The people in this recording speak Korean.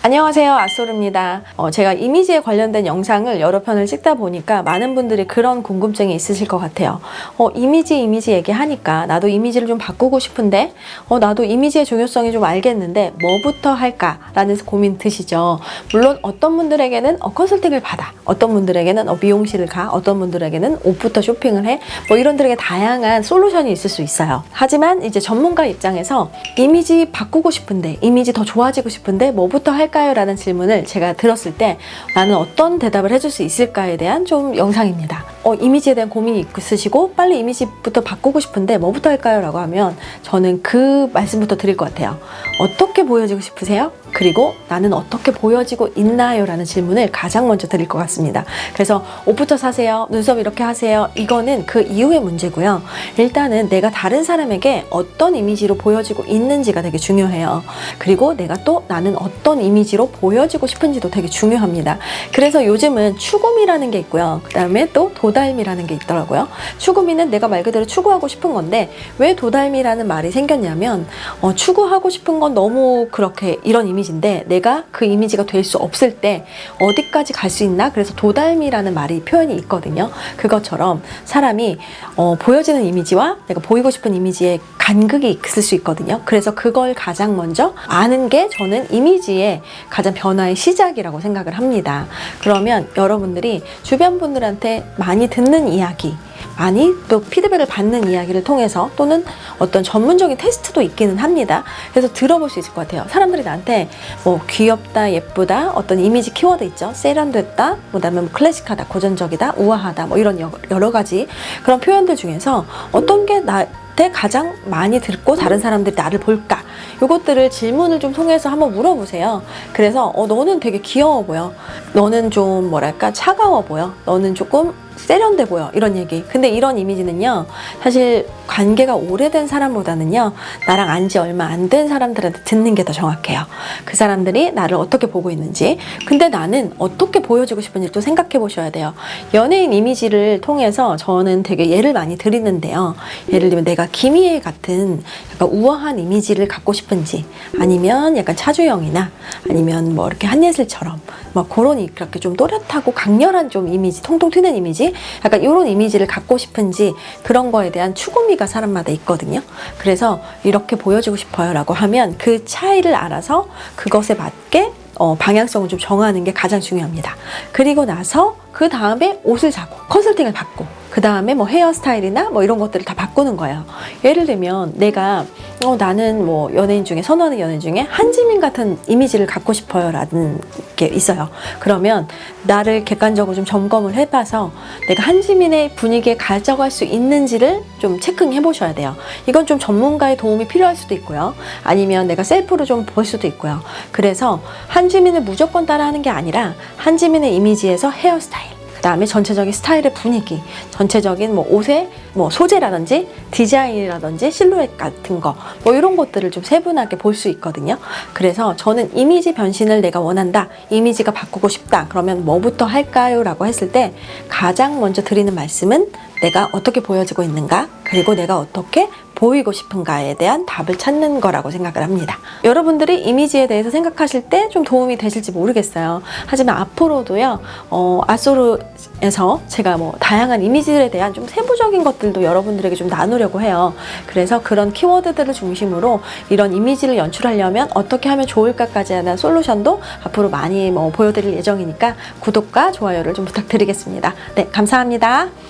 안녕하세요, 아쏘르입니다. 제가 이미지에 관련된 영상을 여러 편을 찍다 보니까 많은 분들이 그런 궁금증이 있으실 것 같아요. 이미지 얘기하니까 나도 이미지를 좀 바꾸고 싶은데 나도 이미지의 중요성이 좀 알겠는데 뭐부터 할까라는 고민 드시죠. 물론 어떤 분들에게는 컨설팅을 받아, 어떤 분들에게는 미용실을 가, 어떤 분들에게는 옷부터 쇼핑을 해, 이런 들에게 다양한 솔루션이 있을 수 있어요. 하지만 이제 전문가 입장에서 이미지 바꾸고 싶은데, 이미지 더 좋아지고 싶은데 뭐부터 할까요? 라는 질문을 제가 들었을 때 나는 어떤 대답을 해줄 수 있을까에 대한 좀 영상입니다. 이미지에 대한 고민이 있으시고 빨리 이미지부터 바꾸고 싶은데 뭐부터 할까요? 라고 하면 저는 그 말씀부터 드릴 것 같아요. 어떻게 보여지고 싶으세요? 그리고 나는 어떻게 보여지고 있나요? 라는 질문을 가장 먼저 드릴 것 같습니다. 그래서 옷부터 사세요, 눈썹 이렇게 하세요, 이거는 그 이후의 문제고요. 일단은 내가 다른 사람에게 어떤 이미지로 보여지고 있는지가 되게 중요해요. 그리고 내가 또 나는 어떤 이미지로 보여지고 싶은지도 되게 중요합니다. 그래서 요즘은 추구미라는 게 있고요. 그 다음에 또 도달미라는 게 있더라고요. 추구미는 내가 말 그대로 추구하고 싶은 건데, 왜 도달미라는 말이 생겼냐면 추구하고 싶은 건 너무 그렇게 이런 이미지인데 내가 그 이미지가 될 수 없을 때 어디까지 갈 수 있나? 그래서 도달미라는 말이 표현이 있거든요. 그것처럼 사람이 보여지는 이미지와 내가 보이고 싶은 이미지의 간극이 있을 수 있거든요. 그래서 그걸 가장 먼저 아는 게 저는 이미지의 가장 변화의 시작이라고 생각을 합니다. 그러면 여러분들이 주변 분들한테 많이 듣는 이야기, 많이 또 피드백을 받는 이야기를 통해서, 또는 어떤 전문적인 테스트도 있기는 합니다. 그래서 들어볼 수 있을 것 같아요. 사람들이 나한테 귀엽다, 예쁘다, 어떤 이미지 키워드 있죠. 세련됐다, 그다음에 클래식하다, 고전적이다, 우아하다, 이런 여러 가지 그런 표현들 중에서 어떤 게 나한테 가장 많이 듣고 다른 사람들이 나를 볼까? 이것들을 질문을 좀 통해서 한번 물어보세요. 그래서 너는 되게 귀여워 보여, 너는 좀 뭐랄까 차가워 보여, 너는 조금 세련돼 보여, 이런 얘기. 근데 이런 이미지는요, 사실 관계가 오래된 사람보다는요, 나랑 안지 얼마 안 된 사람들한테 듣는 게 더 정확해요. 그 사람들이 나를 어떻게 보고 있는지. 근데 나는 어떻게 보여지고 싶은지 또 생각해 보셔야 돼요. 연예인 이미지를 통해서 저는 되게 예를 많이 드리는데요. 예를 들면 내가 김희애 같은 약간 우아한 이미지를 갖고 싶은지, 아니면 약간 차주영이나 아니면 이렇게 한예슬처럼 그런 이렇게 좀 또렷하고 강렬한 좀 이미지, 통통 튀는 이미지, 약간 이런 이미지를 갖고 싶은지, 그런 거에 대한 추구미가 사람마다 있거든요. 그래서 이렇게 보여지고 싶어요 라고 하면 그 차이를 알아서 그것에 맞게 방향성을 좀 정하는 게 가장 중요합니다. 그리고 나서 그 다음에 옷을 사고 컨설팅을 받고, 그 다음에 헤어스타일이나 이런 것들을 다 바꾸는 거예요. 예를 들면 내가 나는 연예인 중에, 선호하는 연예인 중에 한지민 같은 이미지를 갖고 싶어요 라는 게 있어요. 그러면 나를 객관적으로 좀 점검을 해봐서 내가 한지민의 분위기에 가져갈 수 있는지를 좀 체크해 보셔야 돼요. 이건 좀 전문가의 도움이 필요할 수도 있고요, 아니면 내가 셀프로 좀 볼 수도 있고요. 그래서 한지민을 무조건 따라하는 게 아니라 한지민의 이미지에서 헤어스타일, 그 다음에 전체적인 스타일의 분위기, 전체적인 옷의 소재라든지 디자인이라든지 실루엣 같은 거, 이런 것들을 좀 세분하게 볼 수 있거든요. 그래서 저는 이미지 변신을 내가 원한다, 이미지가 바꾸고 싶다, 그러면 뭐부터 할까요? 라고 했을 때 가장 먼저 드리는 말씀은 내가 어떻게 보여지고 있는가, 그리고 내가 어떻게 보이고 싶은가에 대한 답을 찾는 거라고 생각을 합니다. 여러분들이 이미지에 대해서 생각하실 때 좀 도움이 되실지 모르겠어요. 하지만 앞으로도요, 아쏘르에서 제가 다양한 이미지들에 대한 좀 세부적인 것들도 여러분들에게 좀 나누려고 해요. 그래서 그런 키워드들을 중심으로 이런 이미지를 연출하려면 어떻게 하면 좋을까까지 하는 솔루션도 앞으로 많이 보여드릴 예정이니까 구독과 좋아요를 좀 부탁드리겠습니다. 네, 감사합니다.